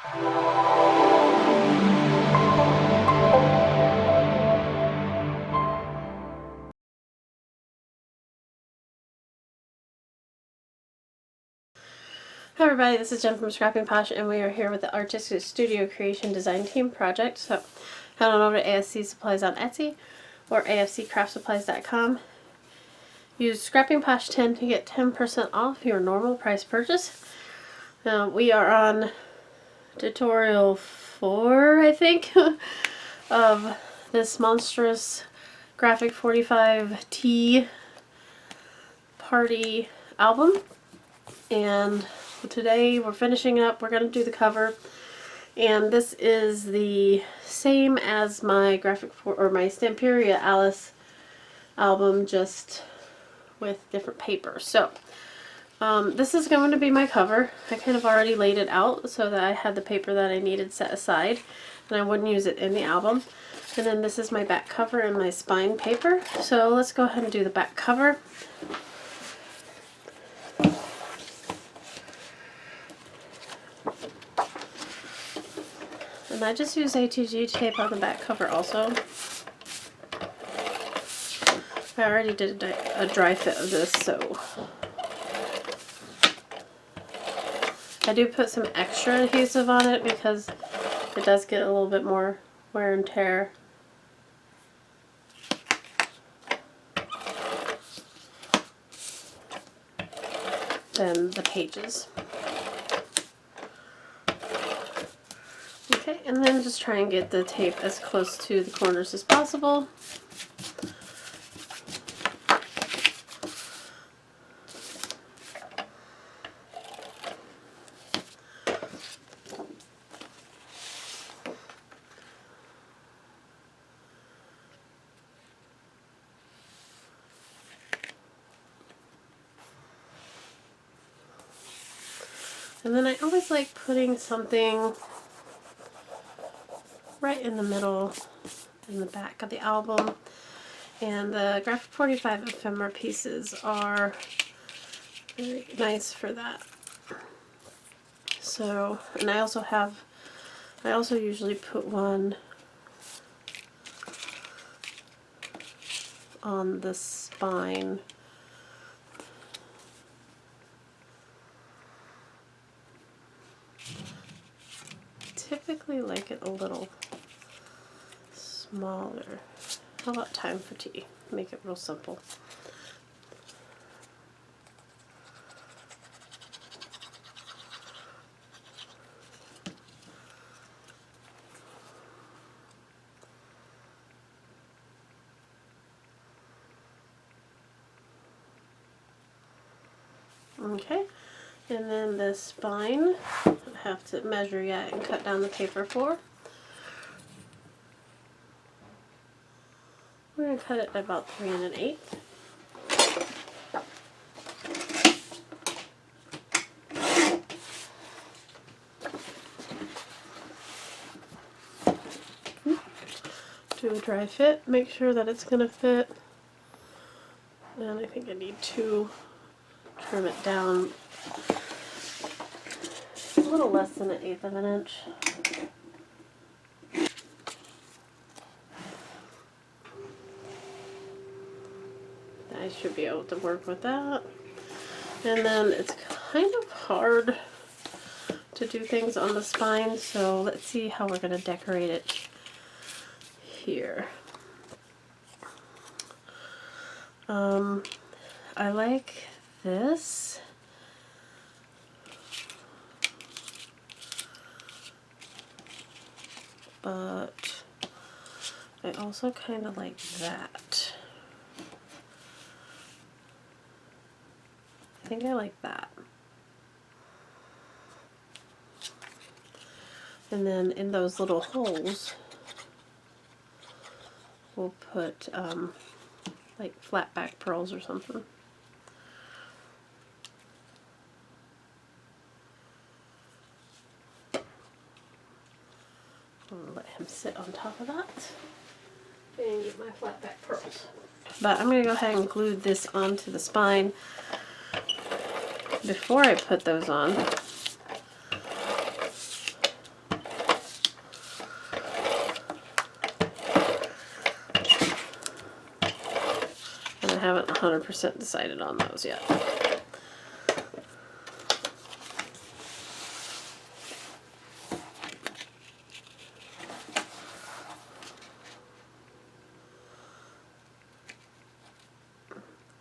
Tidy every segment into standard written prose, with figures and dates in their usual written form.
Hi everybody, this is Jen from Scrapping Posh, and we are here with the Artistic Studio Creation Design Team project. So head on over to ASC Supplies on Etsy or afccraftsupplies.com. Use Scrapping Posh 10 to get 10% off your normal price purchase. Now we are on tutorial 4, I think, of this monstrous Graphic 45T party album, and today we're finishing up. We're going to do the cover, and this is the same as my my Stamperia Alice album, just with different paper. So this is going to be my cover. I kind of already laid it out so that I had the paper that I needed set aside, and I wouldn't use it in the album. And then this is my back cover and my spine paper. So let's go ahead and do the back cover. And I just use ATG tape on the back cover also. I already did a dry fit of this, so I do put some extra adhesive on it because it does get a little bit more wear and tear. Than the pages. Okay, and then just try and get the tape as close to the corners as possible. And then I always like putting something right in the middle, in the back of the album. And the Graphic 45 ephemera pieces are very nice for that. So, and I also usually put one on the spine. Typically like it a little smaller. How about time for tea? Make it real simple. Okay, and then the spine, I have to measure yet and cut down the paper for. We're going to cut it at about 3 1/8. Do a dry fit, make sure that it's going to fit. And I think I need to trim it down a little less than 1/8 of an inch. I should be able to work with that. And then it's kind of hard to do things on the spine, so let's see how we're going to decorate it here. I like this. But I also kind of like that. I think I like that. And then in those little holes, we'll put like flat back pearls or something. I'm going to let him sit on top of that and get my flat back pearls. But I'm going to go ahead and glue this onto the spine before I put those on. not 100% decided on those yet.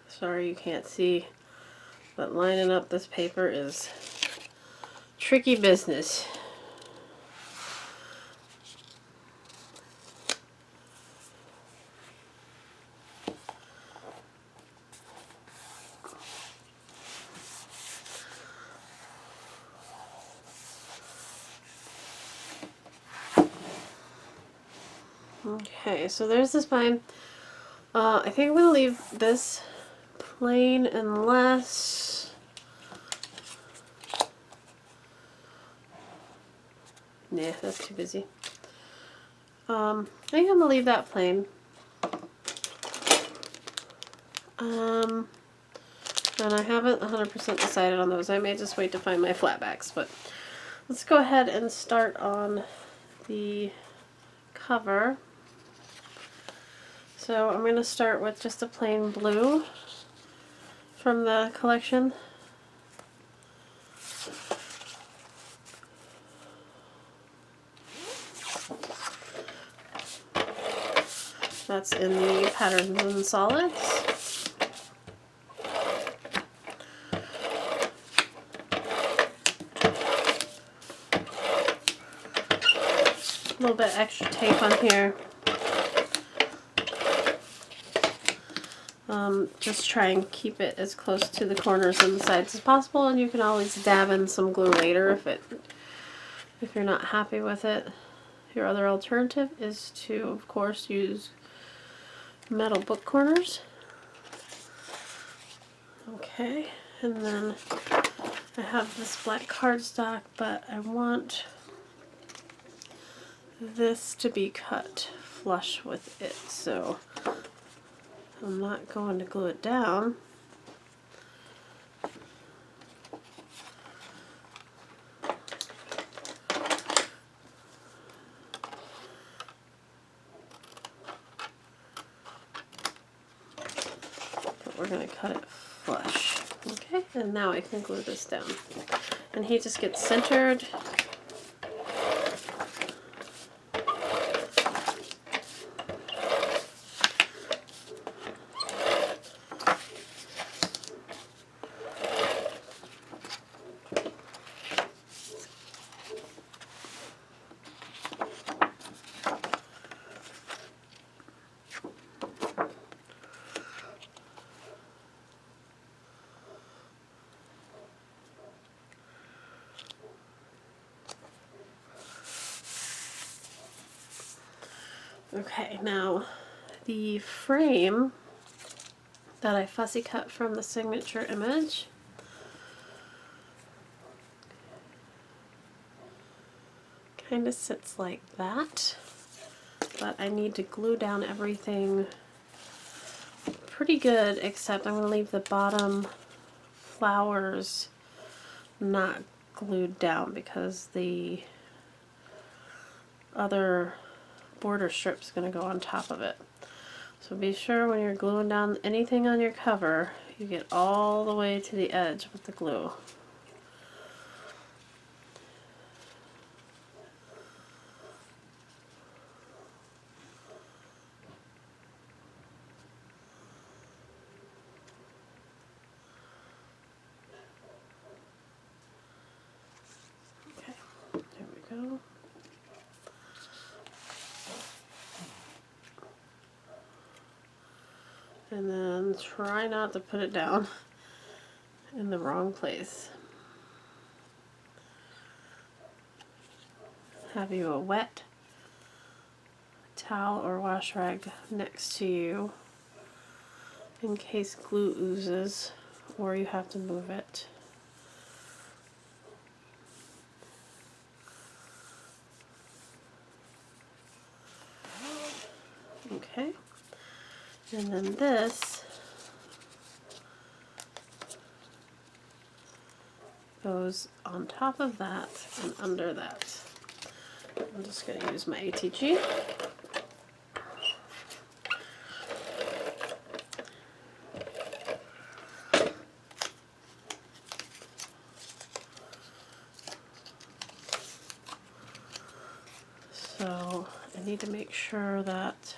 Sorry you can't see, but lining up this paper is tricky business. Okay, so there's the spine. I think I'm going to leave this plain unless... Nah, that's too busy. I think I'm going to leave that plain. And I haven't 100% decided on those. I may just wait to find my flatbacks, but let's go ahead and start on the cover. So I'm going to start with just a plain blue from the collection. That's in the Patterns and Solids. A little bit extra tape on here. Just try and keep it as close to the corners and the sides as possible, and you can always dab in some glue later if you're not happy with it. Your other alternative is to, of course, use metal book corners. Okay, and then I have this black cardstock, but I want this to be cut flush with it, so I'm not going to glue it down. But we're going to cut it flush. Okay, and now I can glue this down. And he just gets centered. Okay, now the frame that I fussy cut from the signature image kind of sits like that, but I need to glue down everything pretty good, except I'm going to leave the bottom flowers not glued down because the other border strip's going to go on top of it. So be sure when you're gluing down anything on your cover, you get all the way to the edge with the glue. Okay, there we go. And then try not to put it down in the wrong place. Have you a wet towel or wash rag next to you in case glue oozes or you have to move it. Okay. And then this goes on top of that and under that. I'm just going to use my ATG. I need to make sure that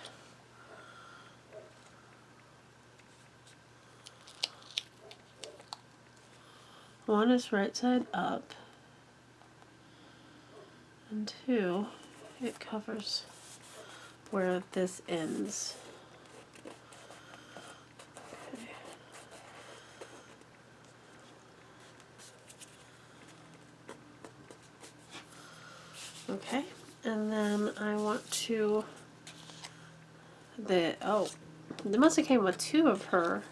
one is right side up, and two, it covers where this ends. Okay, and then I want to, they must have came with two of her.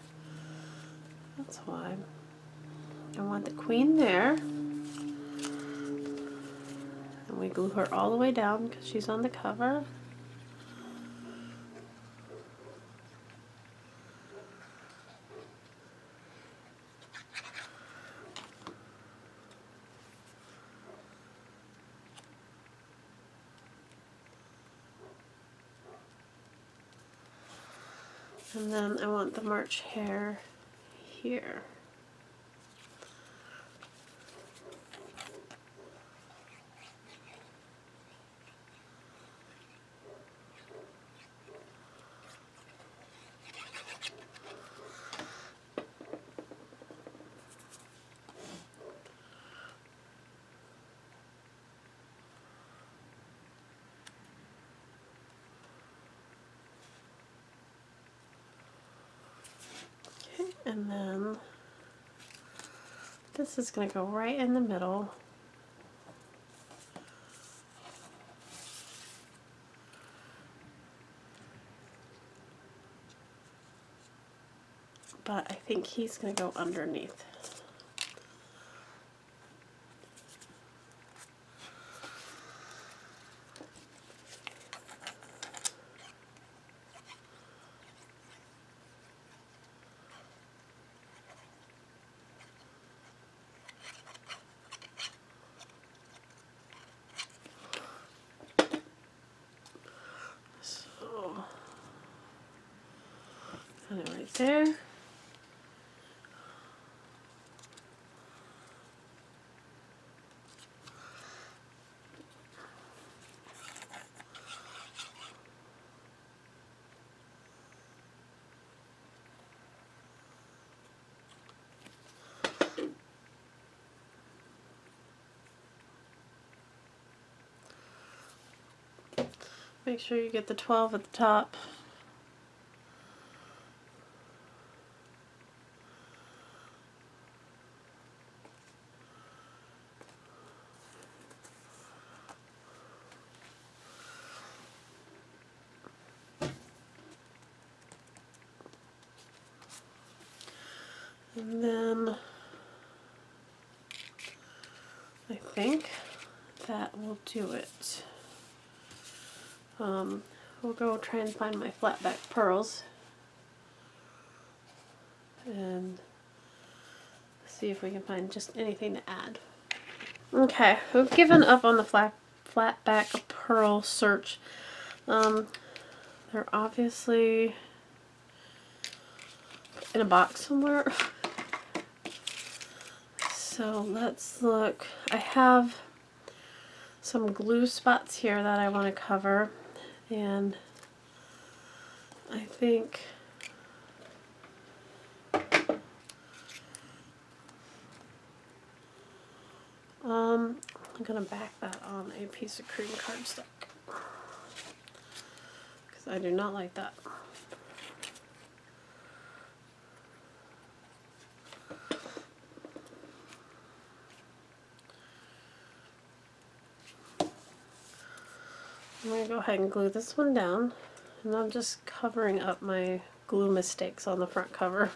That's why. I want the queen there. And we glue her all the way down because she's on the cover. And then I want the March hare here. Okay, and then this is going to go right in the middle. But I think he's going to go underneath. So, kind of right there. Make sure you get the 12 at the top. And then I think that will do it. We'll go try and find my flat back pearls and see if we can find just anything to add. Okay, we've given up on the flat back pearl search. They're obviously in a box somewhere. So let's look. I have some glue spots here that I want to cover, and I think I'm gonna back that on a piece of cream cardstock because I do not like that. I'm going to go ahead and glue this one down, and I'm just covering up my glue mistakes on the front cover.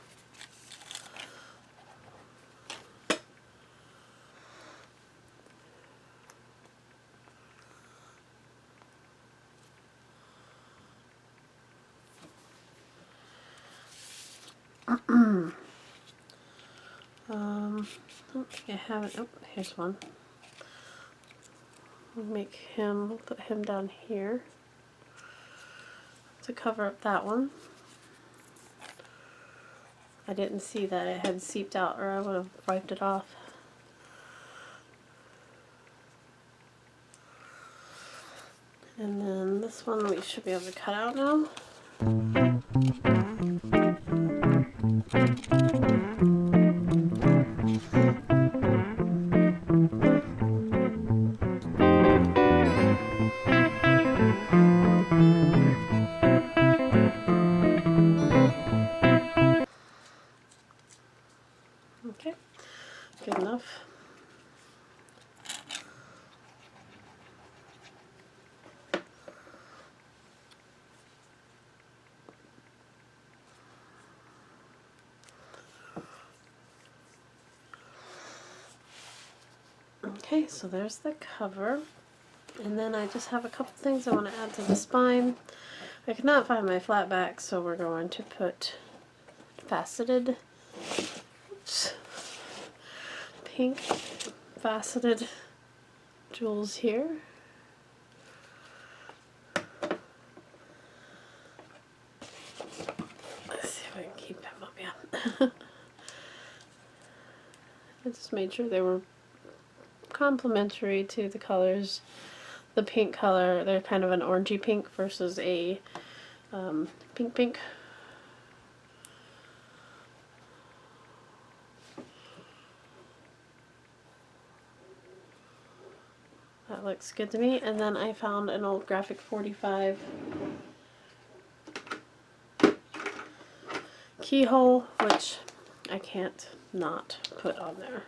I don't think I have it. Oh, here's one. We'll put him down here to cover up that one. I didn't see that it had seeped out, or I would have wiped it off. And then This one we should be able to cut out now. Okay, good enough. Okay, so there's the cover. And then I just have a couple things I want to add to the spine. I could not find my flat back, so we're going to put faceted, oops, pink faceted jewels here. Let's see if I can keep them up, yeah. I just made sure they were complementary to the colors. The pink color, they're kind of an orangey pink versus a pink. That looks good to me. And then I found an old Graphic 45 keyhole, which I can't not put on there.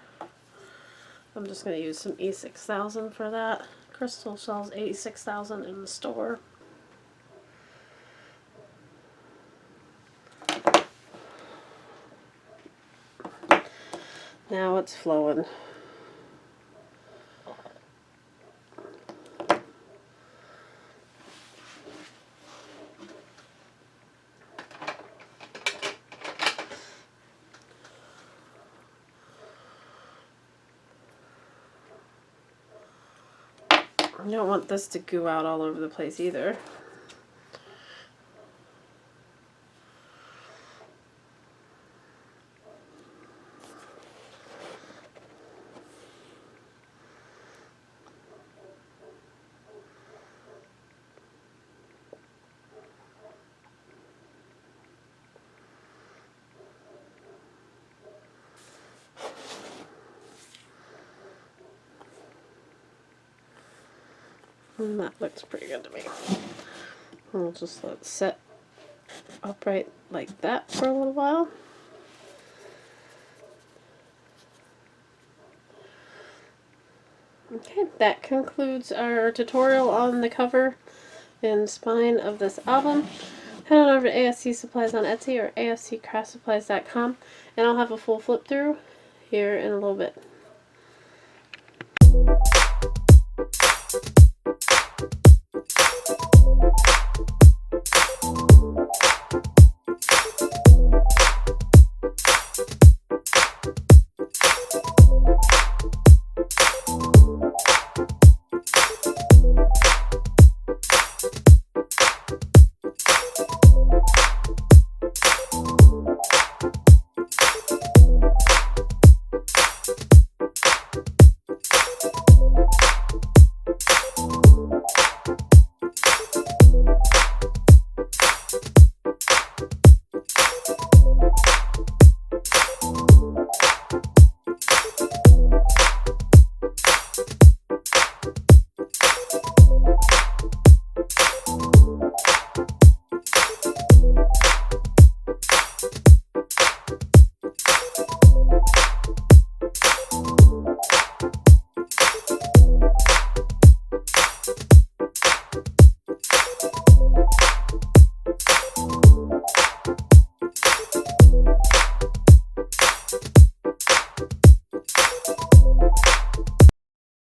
I'm just going to use some E6000 for that. Crystal sells 86,000 in the store. Now it's flowing. I don't want this to goo out all over the place either. And that looks pretty good to me. We'll just let it sit upright like that for a little while. Okay, that concludes our tutorial on the cover and spine of this album. Head on over to ASC Supplies on Etsy or ASCCraftSupplies.com, and I'll have a full flip through here in a little bit.